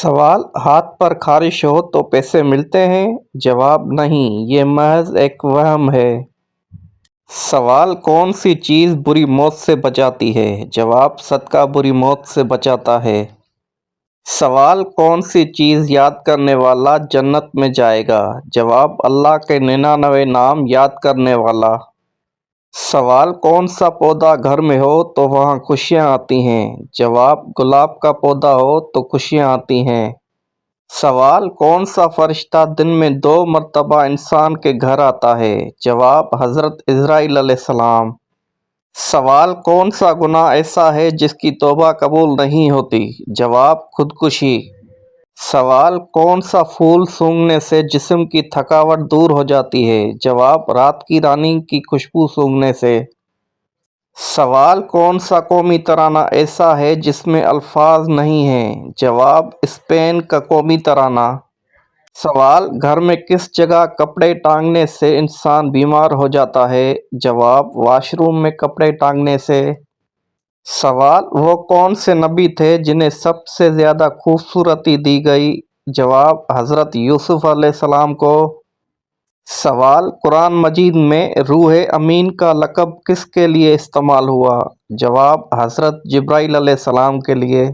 सवाल: हाथ पर खारिश हो तो पैसे मिलते हैं? जवाब: नहीं, ये महज एक वहम है। सवाल: कौन सी चीज़ बुरी मौत से बचाती है? जवाब: सदका बुरी मौत से बचाता है। सवाल: कौन सी चीज़ याद करने वाला जन्नत में जाएगा? जवाब: अल्लाह के 99 नाम याद करने वाला। सवाल: कौन सा पौधा घर में हो तो वहाँ खुशियाँ आती हैं? जवाब: गुलाब का पौधा हो तो खुशियाँ आती हैं। सवाल: कौन सा फरिश्ता दिन में 2 मरतबा इंसान के घर आता है? जवाब: हज़रत इज़राइल अलैहिस्सलाम। सवाल: कौन सा गुनाह ऐसा है जिसकी तौबा कबूल नहीं होती? जवाब: खुदकुशी। सवाल: कौन सा फूल सूंघने से जिस्म की थकावट दूर हो जाती है? जवाब: रात की रानी की खुशबू सूंघने से। सवाल: कौन सा कौमी तराना ऐसा है जिसमें अल्फाज नहीं हैं? जवाब: स्पेन का कौमी तराना। सवाल: घर में किस जगह कपड़े टांगने से इंसान बीमार हो जाता है? जवाब: वाशरूम में कपड़े टांगने से। सवाल: वो कौन से नबी थे जिन्हें सबसे ज़्यादा खूबसूरती दी गई? जवाब: हज़रत यूसुफ अलैहिस्सलाम को। सवाल: कुरान मजीद में रूह अमीन का लक़ब किसके लिए इस्तेमाल हुआ? जवाब: हज़रत जिब्राइल अलैहिस्सलाम के लिए।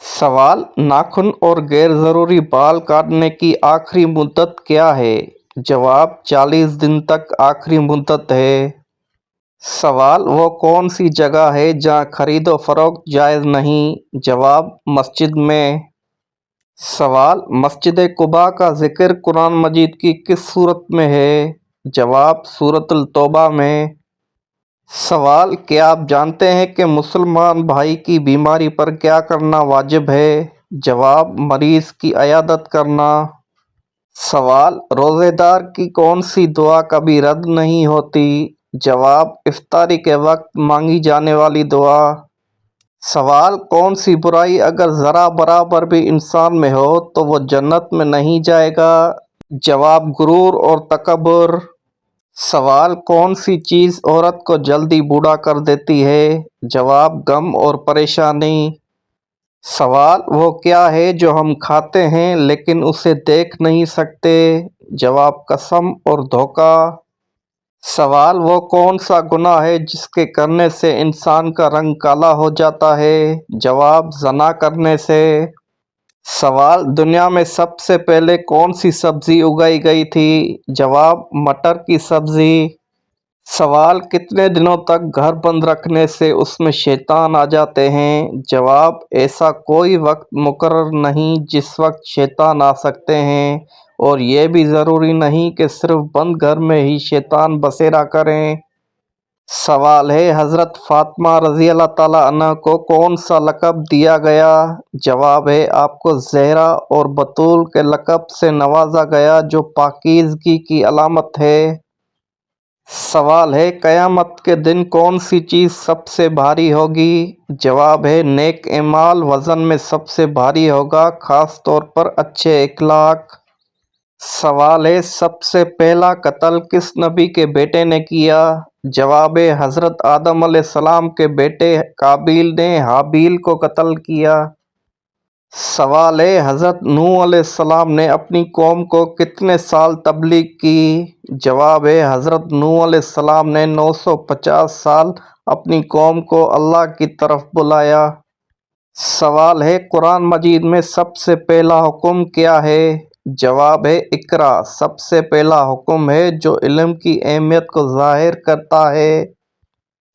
सवाल: नाखून और गैर ज़रूरी बाल काटने की आखिरी मुद्दत क्या है? जवाब: 40 दिन तक आखिरी मुद्दत है। सवाल: वो कौन सी जगह है जहाँ खरीदो फरोख्त जायज़ नहीं? जवाब: मस्जिद में। सवाल: मस्जिद कुबा का जिक्र कुरान मजीद की किस सूरत में है? जवाब: सूरतुल तौबा में। सवाल: क्या आप जानते हैं कि मुसलमान भाई की बीमारी पर क्या करना वाजिब है? जवाब: मरीज़ की अयादत करना। सवाल: रोज़ेदार की कौन सी दुआ कभी रद्द नहीं होती? जवाब: इफ्तारी के वक्त मांगी जाने वाली दुआ। सवाल: कौन सी बुराई अगर ज़रा बराबर भी इंसान में हो तो वो जन्नत में नहीं जाएगा? जवाब: गुरूर और तकब्बुर। सवाल: कौन सी चीज़ औरत को जल्दी बूढ़ा कर देती है? जवाब: गम और परेशानी। सवाल: वो क्या है जो हम खाते हैं लेकिन उसे देख नहीं सकते? जवाब: कसम और धोखा। सवाल: वो कौन सा गुनाह है जिसके करने से इंसान का रंग काला हो जाता है? जवाब: ज़ना करने से। सवाल: दुनिया में सबसे पहले कौन सी सब्ज़ी उगाई गई थी? जवाब: मटर की सब्ज़ी। सवाल: कितने दिनों तक घर बंद रखने से उसमें शैतान आ जाते हैं? जवाब: ऐसा कोई वक्त मुकर्रर नहीं जिस वक्त शैतान आ सकते हैं, और ये भी ज़रूरी नहीं कि सिर्फ बंद घर में ही शैतान बसेरा करें। सवाल है: हज़रत फ़ातिमा रज़ी अल्लाह ताला अन्हा को कौन सा लक़ब दिया गया? जवाब है: आपको ज़हरा और बतूल के लक़ब से नवाजा गया जो पाकीज़गी की अलामत है। सवाल है: क़यामत के दिन कौन सी चीज़ सबसे भारी होगी? जवाब है: नेक एमाल वज़न में सबसे भारी होगा, ख़ास तौर पर अच्छे इखलाक। सवाल है: सबसे पहला कत्ल किस नबी के बेटे ने किया? जवाब है: हज़रत आदम अलैहिस्सलाम के बेटे काबिल ने हाबील को कत्ल किया। सवाल है: हज़रत नूह अलैहिस्सलाम ने अपनी कौम को कितने साल तबलीग की? जवाब है: हज़रत नूह अलैहिस्सलाम ने 950 साल अपनी कौम को अल्लाह की तरफ बुलाया। सवाल है: कुरान मजीद में सबसे पहला हुक्म क्या है? जवाब है: इक़रा। सबसे पहला हुक्म है जो इल्म की अहमियत को ज़ाहिर करता है।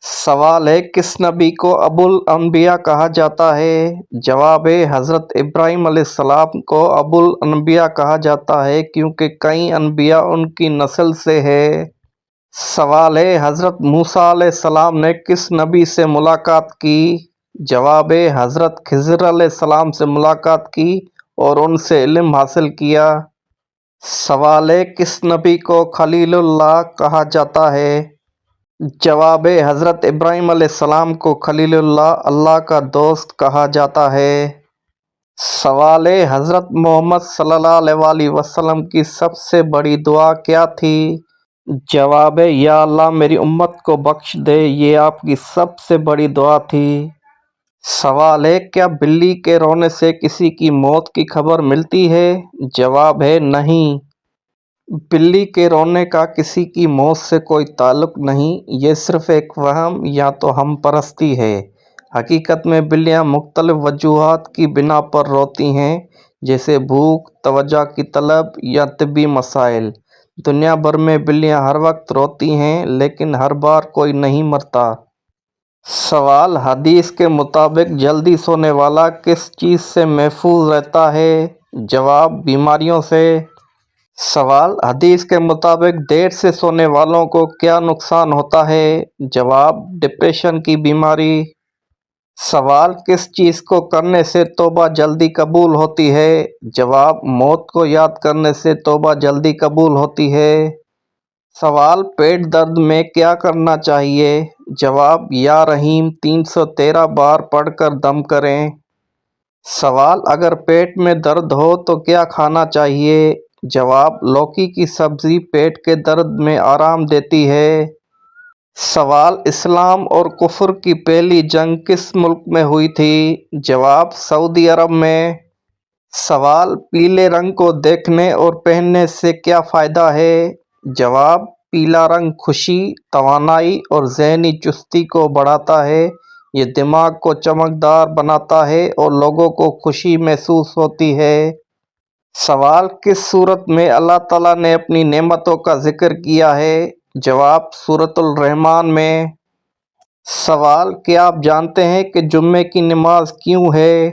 सवाल है: किस नबी को अबुल अम्बिया कहा जाता है? जवाब है: हज़रत इब्राहीम अलैहिस्सलाम को अबुल अम्बिया कहा जाता है क्योंकि कई अम्बिया उनकी नस्ल से है। सवाल है: हज़रत मूसा अलैहिस्सलाम ने किस नबी से मुलाकात की? जवाब है: हज़रत खिज़र अलैहिस्सलाम से मुलाकात की और उनसे इल्म हासिल किया। सवाल है: किस नबी को खलीलुल्लाह कहा जाता है? जवाब है: हज़रत इब्राहीम अलैहिस्सलाम को खलीलुल्लाह, अल्लाह का दोस्त कहा जाता है। सवाल है: हज़रत मोहम्मद सल्लल्लाहु अलैहि वसल्लम की सबसे बड़ी दुआ क्या थी? जवाब है: या अल्लाह मेरी उम्मत को बख्श दे, ये आपकी सबसे बड़ी दुआ थी। سوال ہے کیا بلی کے رونے سے کسی کی موت کی خبر ملتی ہے؟ جواب ہے نہیں، بلی کے رونے کا کسی کی موت سے کوئی تعلق نہیں، یہ صرف ایک وہم یا تو ہم پرستی ہے۔ حقیقت میں بلیاں مختلف وجوہات کی بنا پر روتی ہیں، جیسے بھوک، توجہ کی طلب یا طبی مسائل۔ دنیا بھر میں بلیاں ہر وقت روتی ہیں لیکن ہر بار کوئی نہیں مرتا۔ سوال، حدیث کے مطابق جلدی سونے والا کس چیز سے محفوظ رہتا ہے؟ جواب، بیماریوں سے۔ سوال، حدیث کے مطابق دیر سے سونے والوں کو کیا نقصان ہوتا ہے؟ جواب، ڈپریشن کی بیماری۔ سوال، کس چیز کو کرنے سے توبہ جلدی قبول ہوتی ہے؟ جواب، موت کو یاد کرنے سے توبہ جلدی قبول ہوتی ہے۔ سوال، پیٹ درد میں کیا کرنا چاہیے؟ جواب، یا رحیم 313 بار پڑھ کر دم کریں۔ سوال، اگر پیٹ میں درد ہو تو کیا کھانا چاہیے؟ جواب، لوکی کی سبزی پیٹ کے درد میں آرام دیتی ہے۔ سوال، اسلام اور کفر کی پہلی جنگ کس ملک میں ہوئی تھی؟ جواب، سعودی عرب میں۔ سوال، پیلے رنگ کو دیکھنے اور پہننے سے کیا فائدہ ہے؟ جواب، پیلا رنگ خوشی، توانائی اور ذہنی چستی کو بڑھاتا ہے۔ یہ دماغ کو چمکدار بناتا ہے اور لوگوں کو خوشی محسوس ہوتی ہے۔ سوال، کس سورت میں اللہ تعالیٰ نے اپنی نعمتوں کا ذکر کیا ہے؟ جواب، سورۃ الرحمن میں۔ سوال، کیا آپ جانتے ہیں کہ جمعے کی نماز کیوں ہے؟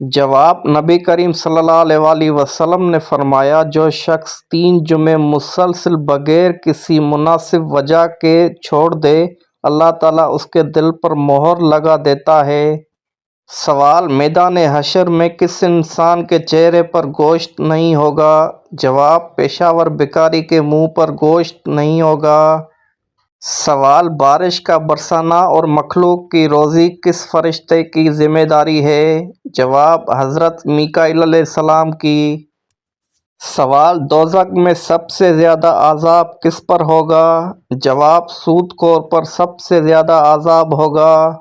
جواب، نبی کریم صلی اللہ علیہ وسلم نے فرمایا، جو شخص 3 جمعے مسلسل بغیر کسی مناسب وجہ کے چھوڑ دے، اللہ تعالیٰ اس کے دل پر مہر لگا دیتا ہے۔ سوال، میدان حشر میں کس انسان کے چہرے پر گوشت نہیں ہوگا؟ جواب، پیشہ ور بھکاری کے منہ پر گوشت نہیں ہوگا۔ سوال، بارش کا برسانا اور مخلوق کی روزی کس فرشتے کی ذمہ داری ہے؟ جواب، حضرت میکائیل علیہ السلام کی۔ سوال، دوزخ میں سب سے زیادہ عذاب کس پر ہوگا؟ جواب، سود خور پر سب سے زیادہ عذاب ہوگا۔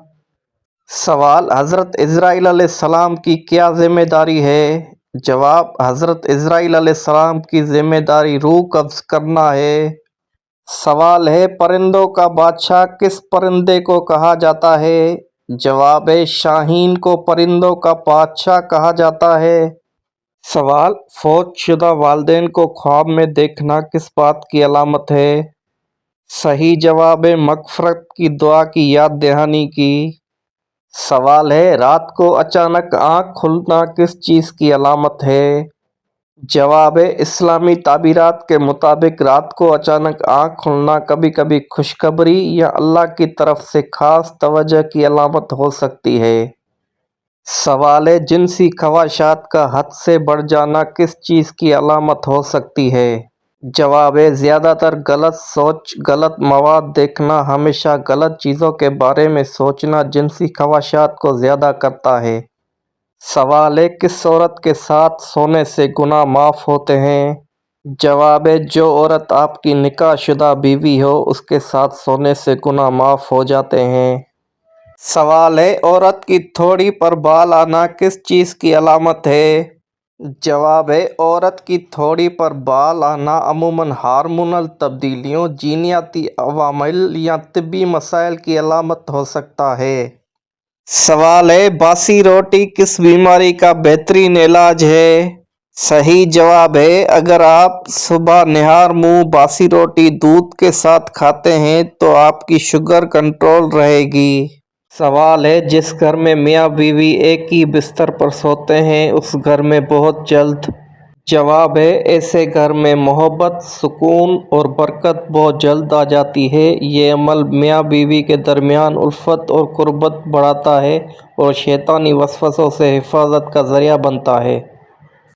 سوال، حضرت عزرائیل علیہ السلام کی کیا ذمہ داری ہے؟ جواب، حضرت عزرائیل علیہ السلام کی ذمہ داری روح قبض کرنا ہے۔ سوال ہے، پرندوں کا بادشاہ کس پرندے کو کہا جاتا ہے؟ جواب ہے، شاہین کو پرندوں کا بادشاہ کہا جاتا ہے۔ سوال، فوت شدہ والدین کو خواب میں دیکھنا کس بات کی علامت ہے؟ صحیح جواب ہے، مغفرت کی دعا کی یاد دہانی کی۔ سوال ہے، رات کو اچانک آنکھ کھلنا کس چیز کی علامت ہے؟ جواب ہے، اسلامی تعبیرات کے مطابق رات کو اچانک آنکھ کھلنا کبھی کبھی خوشخبری یا اللہ کی طرف سے خاص توجہ کی علامت ہو سکتی ہے۔ سوال ہے، جنسی خواہشات کا حد سے بڑھ جانا کس چیز کی علامت ہو سکتی ہے؟ جواب ہے، زیادہ تر غلط سوچ، غلط مواد دیکھنا، ہمیشہ غلط چیزوں کے بارے میں سوچنا جنسی خواہشات کو زیادہ کرتا ہے۔ سوال ہے، کس عورت کے ساتھ سونے سے گناہ معاف ہوتے ہیں؟ جواب ہے، جو عورت آپ کی نکاح شدہ بیوی ہو اس کے ساتھ سونے سے گناہ معاف ہو جاتے ہیں۔ سوال ہے، عورت کی تھوڑی پر بال آنا کس چیز کی علامت ہے؟ جواب ہے، عورت کی تھوڑی پر بال آنا عموماً ہارمونل تبدیلیوں، جینیاتی عوامل یا طبی مسائل کی علامت ہو سکتا ہے۔ سوال ہے، باسی روٹی کس بیماری کا بہترین علاج ہے؟ صحیح جواب ہے، اگر آپ صبح نہار منہ باسی روٹی دودھ کے ساتھ کھاتے ہیں تو آپ کی شوگر کنٹرول رہے گی۔ سوال ہے، جس گھر میں میاں بیوی ایک ہی بستر پر سوتے ہیں اس گھر میں بہت جلد۔ جواب ہے، ایسے گھر میں محبت، سکون اور برکت بہت جلد آ جاتی ہے۔ یہ عمل میاں بیوی کے درمیان الفت اور قربت بڑھاتا ہے اور شیطانی وسوسوں سے حفاظت کا ذریعہ بنتا ہے۔